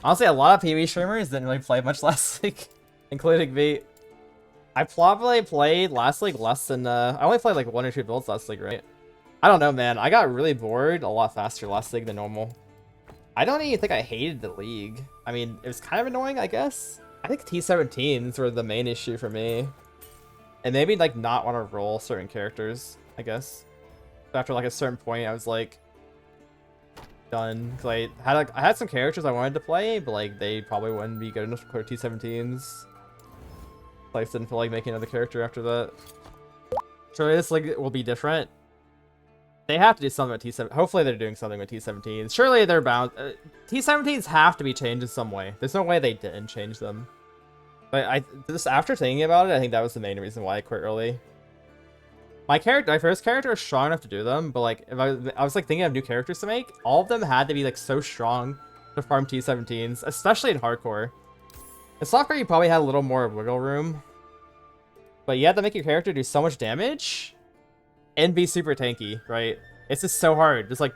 Honestly, a lot of PvE streamers didn't really play much last league, including me. I probably played last league less than, I only played like 1 or 2 builds last league, right? I don't know, man. I got really bored a lot faster last league than normal. I don't even think I hated the league. I mean, it was kind of annoying, I guess. I think T17s were the main issue for me. And maybe, like, not want to roll certain characters, I guess. After, like, a certain point, I was, like, done. Cause I had some characters I wanted to play, but, like, they probably wouldn't be good enough to clear T17s. Like, didn't feel like making another character after that. Sure, this league will be different. They have to do something with T7. Hopefully they're doing something with T17s. Surely they're bound. T17s have to be changed in some way. There's no way they didn't change them. But just after thinking about it, I think that was the main reason why I quit early. My first character is strong enough to do them, but like if I was like thinking of new characters to make, all of them had to be like so strong to farm T17s, especially in hardcore. In softcore, you probably had a little more wiggle room, but you had to make your character do so much damage and be super tanky, right? It's just so hard. There's like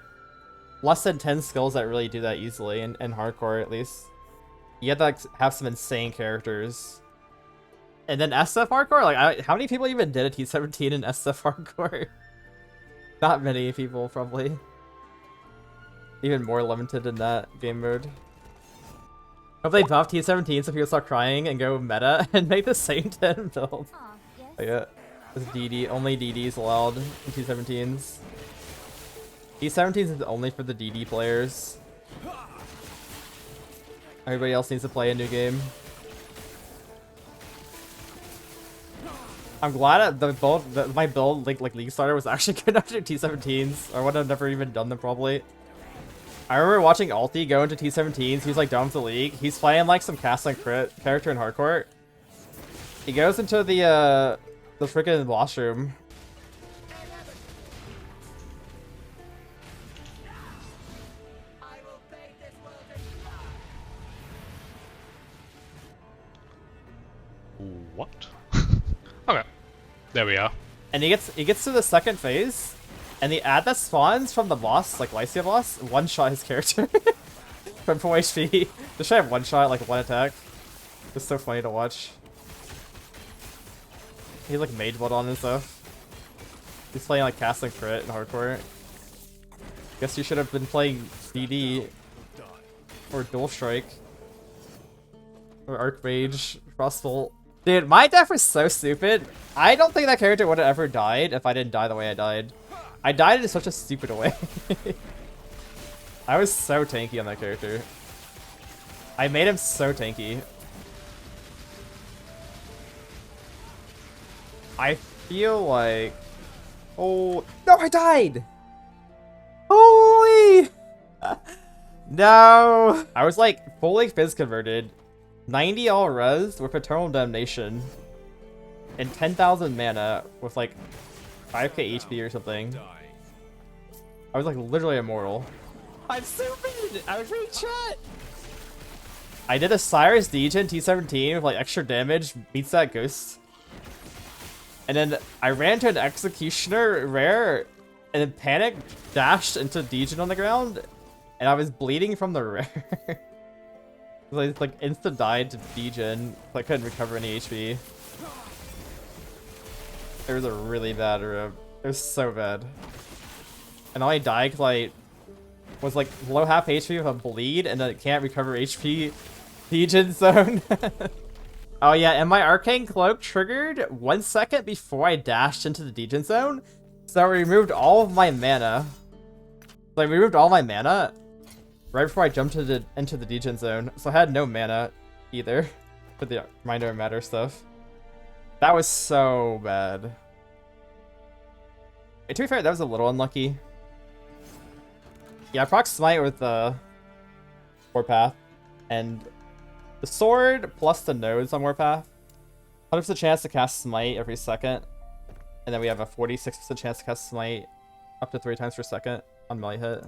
less than 10 skills that really do that easily in hardcore, at least. You have to like have some insane characters. And then SF hardcore, like how many people even did a T17 in SF hardcore? Not many people, probably. Even more limited in that game mode. Hope they buff T17 so people start crying and go meta and make the same 10 build. Yes. Oh, yeah. It's DD, only DDs allowed in T17s. T17s is only for the DD players. Everybody else needs to play a new game. I'm glad that my build, like League Starter, was actually good after T17s. I would have never even done them probably. I remember watching Alti go into T17s. He's like done with the league. He's playing like some cast and crit character in hardcore. He goes into the freaking washroom. What? Okay, there we are. And he gets to the second phase, and the ad that spawns from the boss, like Lycia boss, one-shot his character from full HP. Just try to have one-shot, like one attack. It's so funny to watch. He's like mage blood on and stuff. He's playing like cast and crit in hardcore. Guess you should have been playing DD or Dual Strike or Archmage, Frostbolt. Dude, my death was so stupid. I don't think that character would have ever died if I didn't die the way I died. I died in such a stupid way. I was so tanky on that character. I made him so tanky. I feel like... Oh, no, I died! Holy! No! I was like fully phys converted. 90 all res with Eternal Damnation. And 10,000 mana with like 5k HP or something. I was like literally immortal. I'm stupid! I was really chat! I did a Cyrus Degen T17 with like extra damage, beats that ghost. And then I ran to an Executioner rare and then panicked, dashed into Degen on the ground, and I was bleeding from the rare. I like instant died to Degen, so I couldn't recover any HP. It was a really bad rib. It was so bad. And I only died because I was like low half HP with a bleed and then it can't recover HP Degen zone. Oh yeah, and my Arcane Cloak triggered 1 second before I dashed into the Degen zone. So I removed all of my mana. So I removed all my mana right before I jumped into the Degen zone. So I had no mana either for the Reminder of Matter stuff. That was so bad. To be fair, that was a little unlucky. Yeah, I proc Smite with the Warpath. And the sword plus the nodes on Warpath. 100% chance to cast Smite every second. And then we have a 46% chance to cast Smite up to 3 times per second on melee hit.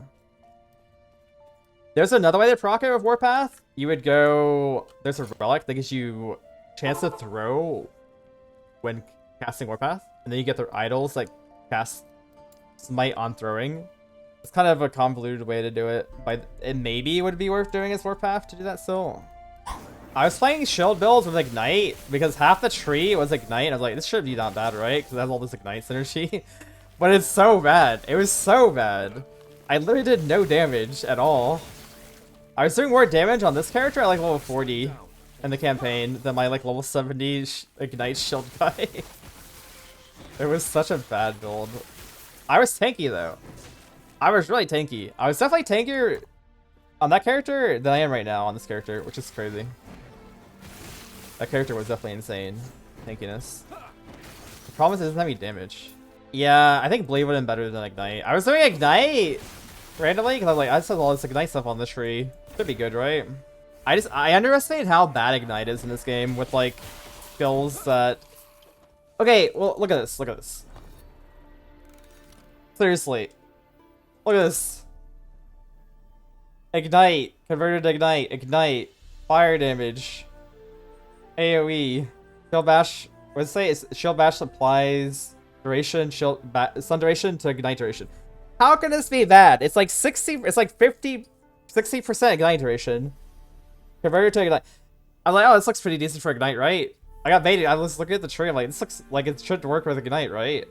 There's another way to proc it with Warpath. You would go... There's a relic that gives you chance to throw when casting Warpath. And then you get their idols that cast Smite on throwing. It's kind of a convoluted way to do it. But it maybe would be worth doing as Warpath to do that still. I was playing shield builds with Ignite because half the tree was Ignite. And I was like, this should be not bad, right? Because it has all this Ignite synergy. But it's so bad. It was so bad. I literally did no damage at all. I was doing more damage on this character at like level 40 in the campaign than my like level 70 Ignite shield guy. It was such a bad build. I was tanky though. I was really tanky. I was definitely tankier on that character than I am right now on this character, which is crazy. That character was definitely insane. Tankiness. The problem is it doesn't have any damage. Yeah, I think Blade would have been better than Ignite. I was doing Ignite randomly because I was like, I just have all this Ignite stuff on the tree. Should be good, right? I underestimated how bad Ignite is in this game with like skills that. Okay, well look at this. Look at this. Seriously, look at this. Ignite, converted to Ignite, Ignite, fire damage, AoE, Shield Bash. What does it say? It's Shield Bash applies duration, stun duration to Ignite duration. How can this be bad? It's like 60, it's like 60% Ignite duration. Converted to Ignite. I'm like, oh, this looks pretty decent for Ignite, right? I got baited. I was looking at the tree. I'm like, this looks like it should work with Ignite, right?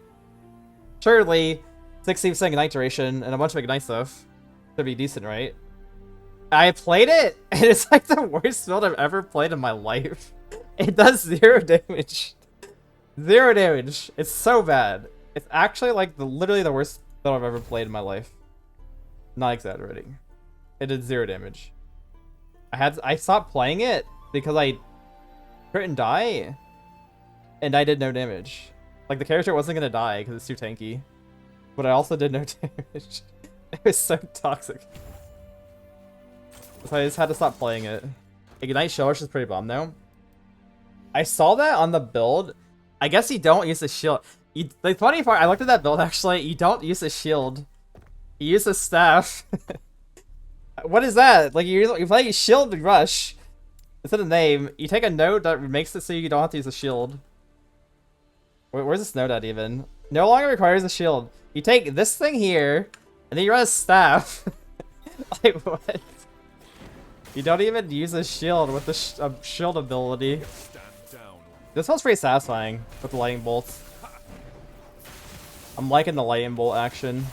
Surely, 60% Ignite duration and a bunch of Ignite stuff should be decent, right? I played it, and it's like the worst build I've ever played in my life. It does 0 damage. 0 damage. It's so bad. It's actually like literally the worst build I've ever played in my life. Not exaggerating. It did 0 damage. I stopped playing it because I couldn't die, and I did no damage. Like the character wasn't gonna die because it's too tanky, but I also did no damage. It was so toxic. So I just had to stop playing it. Ignite Shellrush is pretty bomb though. I saw that on the build. I guess you don't use the shield. The funny part, I looked at that build actually. You don't use a shield. You use a staff. What is that? Like you play Shield Rush. It's in the name. You take a node that makes it so you don't have to use a shield. Where's this node at even? No longer requires a shield. You take this thing here, and then you run a staff. Like what? You don't even use a shield with the shield ability. This one's pretty satisfying with the lightning bolts. I'm liking the lightning bolt action.